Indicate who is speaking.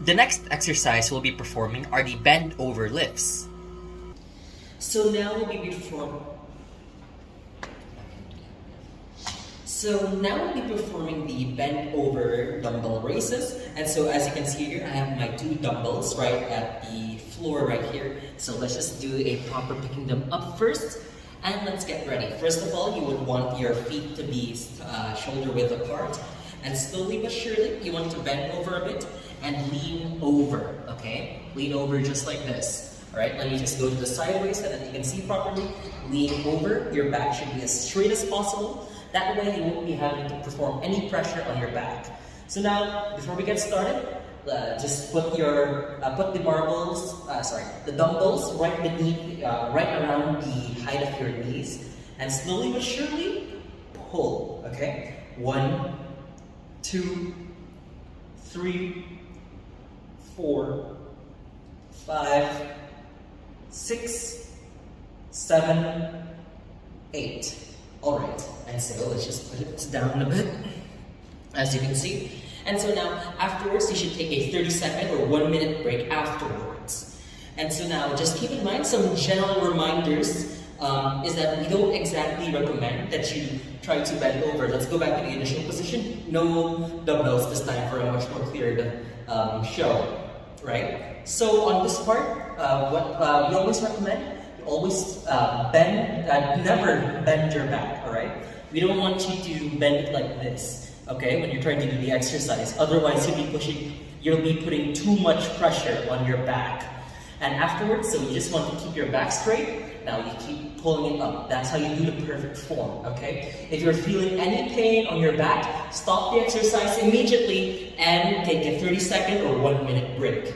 Speaker 1: The next exercise we'll be performing are the bend over lifts. So now we'll be performing the bend over dumbbell raises. And so as you can see here, I have my two dumbbells right at the floor right here. So let's just do a proper picking them up first. And let's get ready. First of all, you would want your feet to be shoulder width apart. And slowly but surely, you want to bend over a bit and lean over, okay? Lean over just like this. All right, let me just go to the sideways so that you can see properly. Lean over, your back should be as straight as possible. That way you won't be having to perform any pressure on your back. So now, before we get started, just put the dumbbells right beneath, right around the height of your knees, and slowly but surely pull. Okay, 1, 2, 3, 4, 5, 6, 7, 8. All right, and so let's just put it down a bit, as you can see. And so now, afterwards, you should take a 30-second or 1-minute break afterwards. And so now, just keep in mind some general reminders is that we don't exactly recommend that you try to bend over. Let's go back to the initial position. No dumbbells this time for a much more clear show, right? So on this part, what we always recommend, you always never bend your back, all right? We don't want you to bend it like this. Okay, when you're trying to do the exercise. Otherwise, you'll be putting too much pressure on your back. And afterwards, so you just want to keep your back straight. Now you keep pulling it up. That's how you do the perfect form, okay? If you're feeling any pain on your back, stop the exercise immediately and take a 30-second or 1-minute break.